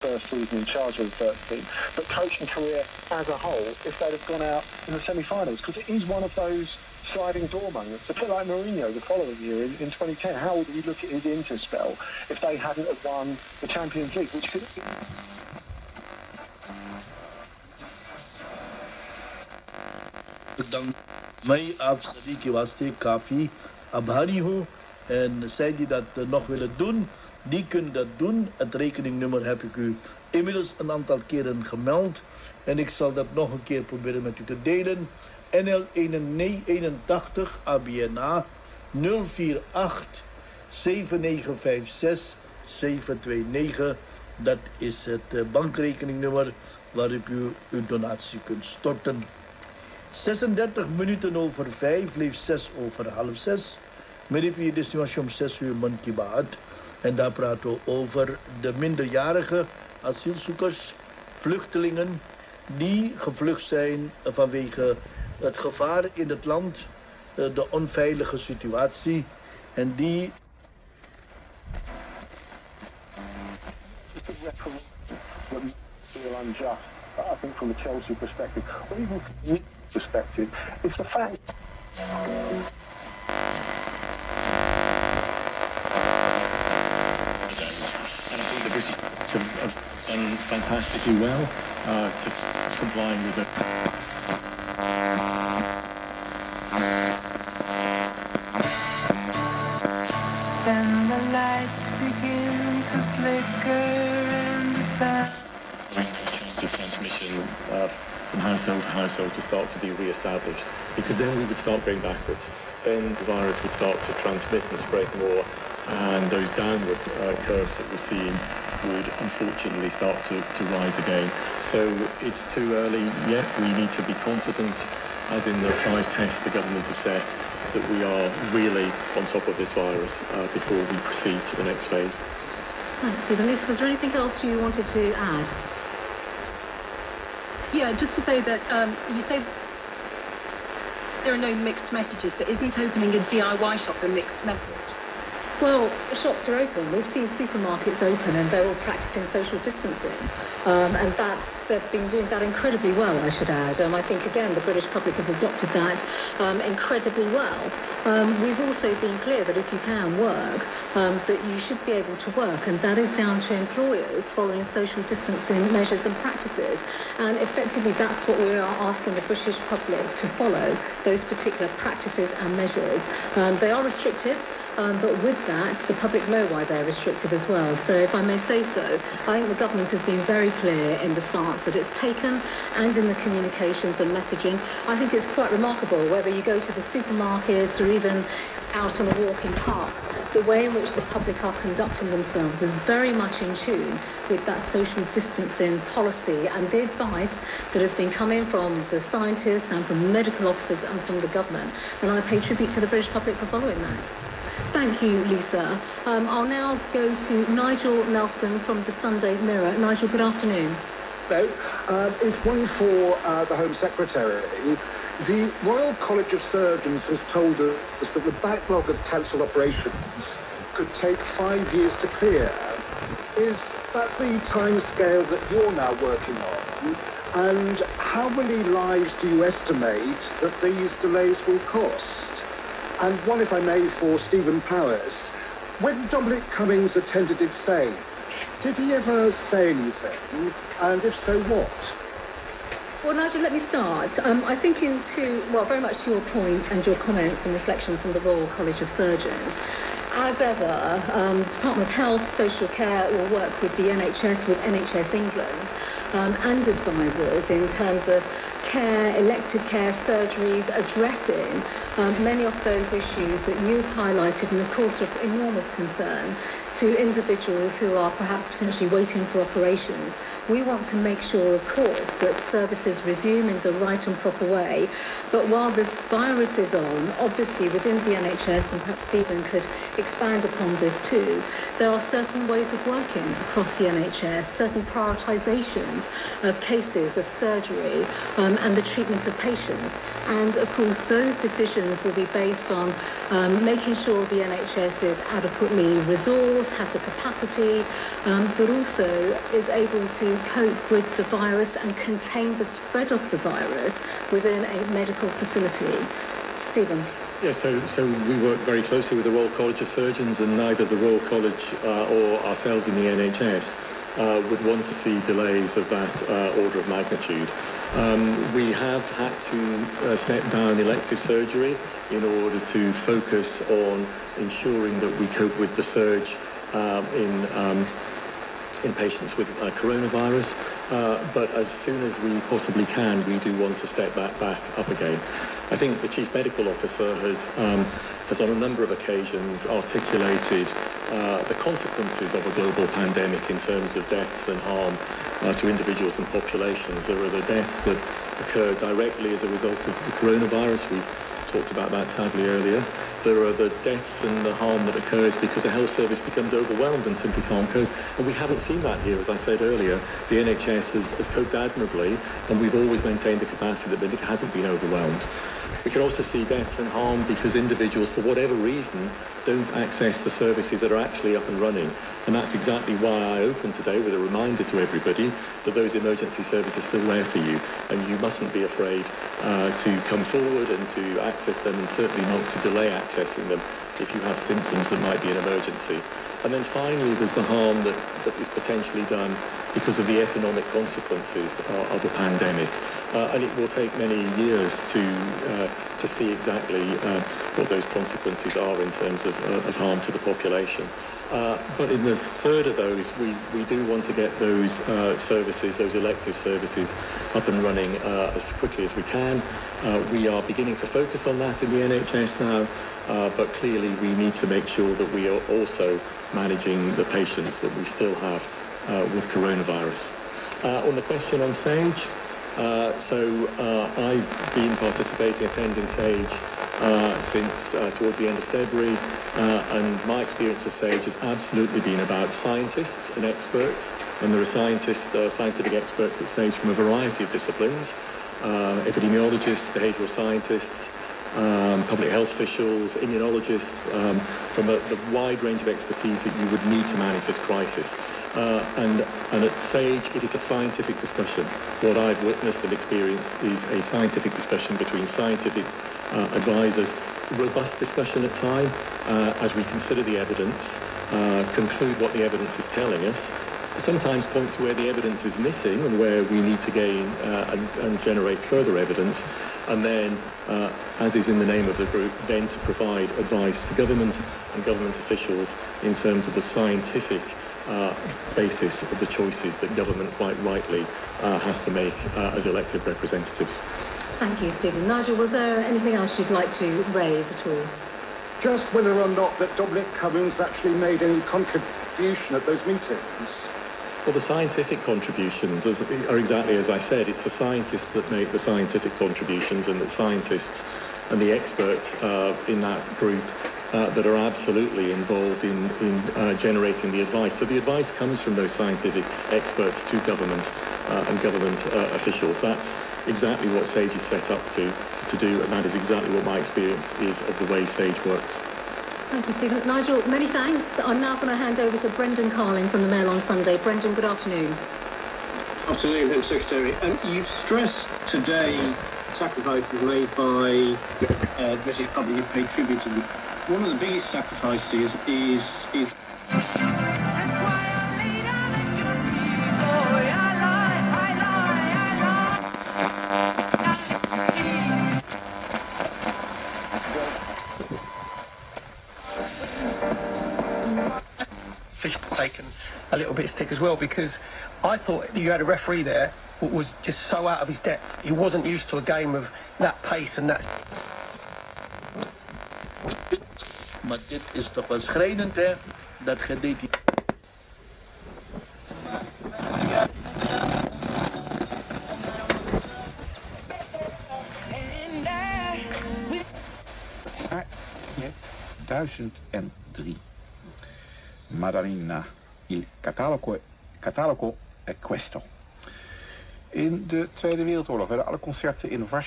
first season in charge of the first team, but coaching career as a whole, if they'd have gone out in the semi-finals, because it is one of those sliding door moments. A bit like Mourinho the following year in 2010. How would we look at his Inter spell if they hadn't have won the Champions League, which could... Dan mij af die waste kaffie abhari hou en zij die dat nog willen doen, die kunnen dat doen. Het rekeningnummer heb ik u inmiddels een aantal keren gemeld en ik zal dat nog een keer proberen met u te delen. NL81 ABNA 048 7956 729. Dat is het bankrekeningnummer waarop u uw donatie kunt storten. 36 minuten over 5, leef 6 over half 6. Meneer, dit is nu om 6 uur Man Ki Baat. En daar praten we over de minderjarige asielzoekers, vluchtelingen die gevlucht zijn vanwege het gevaar in het land, de onveilige situatie en die... unjust, I think from a Chelsea perspective, or even from a perspective, it's the fact. And I think the British have done fantastically well to complying with it. Then the lights begin to flicker and the sun. The transmission from household to household to start to be re-established, because then we would start going backwards. Then the virus would start to transmit and spread more, and those downward curves that we're seeing would unfortunately start to rise again. So it's too early yet. We need to be confident, as in the 5 tests the government have set, that we are really on top of this virus before we proceed to the next phase. Thanks, Stephen. Lisa, was there anything else you wanted to add? Yeah, just to say that you say there are no mixed messages, but isn't opening a DIY shop a mixed message? Well, shops are open. We've seen supermarkets open and they're all practicing social distancing. And they've been doing that incredibly well, I should add. I think, again, the British public have adopted that incredibly well. We've also been clear that if you can work, that you should be able to work, and that is down to employers following social distancing measures and practices. And effectively, that's what we are asking the British public to follow, those particular practices and measures. They are restrictive. But with that, the public know why they're restrictive as well. So if I may say so, I think the government has been very clear in the stance that it's taken and in the communications and messaging. I think it's quite remarkable, whether you go to the supermarkets or even out on a walk in park, the way in which the public are conducting themselves is very much in tune with that social distancing policy and the advice that has been coming from the scientists and from medical officers and from the government. And I pay tribute to the British public for following that. Thank you, Lisa. I'll now go to Nigel Nelson from the Sunday Mirror. Nigel, good afternoon. Hello. It's one for the Home Secretary. The Royal College of Surgeons has told us that the backlog of cancelled operations could take 5 years to clear. Is that the timescale that you're now working on? And how many lives do you estimate that these delays will cost? And one, if I may, for Stephen Powers. When Dominic Cummings attended Exchange, did he ever say anything? And if so, what? Well, Nigel, let me start. I think very much to your point and your comments and reflections from the Royal College of Surgeons. As ever, Department of Health, Social Care will work with the NHS, with NHS England, and advisors in terms of care, elective care, surgeries, addressing many of those issues that you've highlighted, and of course of enormous concern to individuals who are perhaps potentially waiting for operations. We want to make sure, of course, that services resume in the right and proper way. But while this virus is on, obviously within the NHS, and perhaps Stephen could expand upon this too, there are certain ways of working across the NHS, certain prioritisation of cases of surgery and the treatment of patients. And of course, those decisions will be based on making sure the NHS is adequately resourced, has the capacity, but also is able to cope with the virus and contain the spread of the virus within a medical facility. Stephen. Yeah, so we work very closely with the Royal College of Surgeons, and neither the Royal College or ourselves in the NHS would want to see delays of that order of magnitude. We have had to step down elective surgery in order to focus on ensuring that we cope with the surge in patients with coronavirus. But as soon as we possibly can, we do want to step that back up again. I think the Chief Medical Officer has on a number of occasions articulated the consequences of a global pandemic in terms of deaths and harm to individuals and populations. There are the deaths that occur directly as a result of the coronavirus. We talked about that sadly earlier. There are the deaths and the harm that occurs because the health service becomes overwhelmed and simply can't cope. And we haven't seen that here, as I said earlier. The NHS has coped admirably, and we've always maintained the capacity that it hasn't been overwhelmed. We can also see deaths and harm because individuals, for whatever reason, don't access the services that are actually up and running. And that's exactly why I opened today with a reminder to everybody that those emergency services are still there for you, and you mustn't be afraid to come forward and to access them, and certainly not to delay accessing them if you have symptoms that might be an emergency. And then finally, there's the harm that is potentially done because of the economic consequences of the pandemic. And it will take many years to see exactly what those consequences are in terms of harm to the population. But in the third of those, we do want to get those services, those elective services, up and running as quickly as we can. We are beginning to focus on that in the NHS now, but clearly we need to make sure that we are also managing the patients that we still have with coronavirus. On the question on SAGE, I've been attending SAGE since towards the end of February, and my experience of SAGE has absolutely been about scientists and experts, and there are scientific experts at SAGE from a variety of disciplines, epidemiologists, behavioural scientists, public health officials, immunologists, from the wide range of expertise that you would need to manage this crisis. And at SAGE, it is a scientific discussion. What I've witnessed and experienced is a scientific discussion between scientific advisors, robust discussion at time, as we consider the evidence, conclude what the evidence is telling us, sometimes point to where the evidence is missing and where we need to gain and generate further evidence, and then, as is in the name of the group, then to provide advice to government and government officials in terms of the scientific basis of the choices that government quite rightly has to make as elected representatives. Thank you, Stephen. Nigel, was there anything else you'd like to raise at all? Just whether or not that Dominic Cummings actually made any contribution at those meetings. Well, the scientific contributions are exactly as I said. It's the scientists that make the scientific contributions, and the scientists and the experts in that group that are absolutely involved in generating the advice. So the advice comes from those scientific experts to government and government officials. That's exactly what SAGE is set up to do, and that is exactly what my experience is of the way SAGE works. Thank you, Stephen. Nigel, many thanks. I'm now going to hand over to Brendan Carling from the Mail on Sunday. Brendan, good afternoon. Afternoon, Home Secretary. You've stressed today sacrifices made by the British public who pay tribute to them. One of the biggest sacrifices is Fish taken a little bit of stick as well, because I thought you had a referee there who was just so out of his depth. He wasn't used to a game of that pace and that. Maar dit is toch wel schrijnend, hè? Dat Ja, 1003. Madalina, il catalogo è questo. In de Tweede Wereldoorlog werden alle concerten in Warschau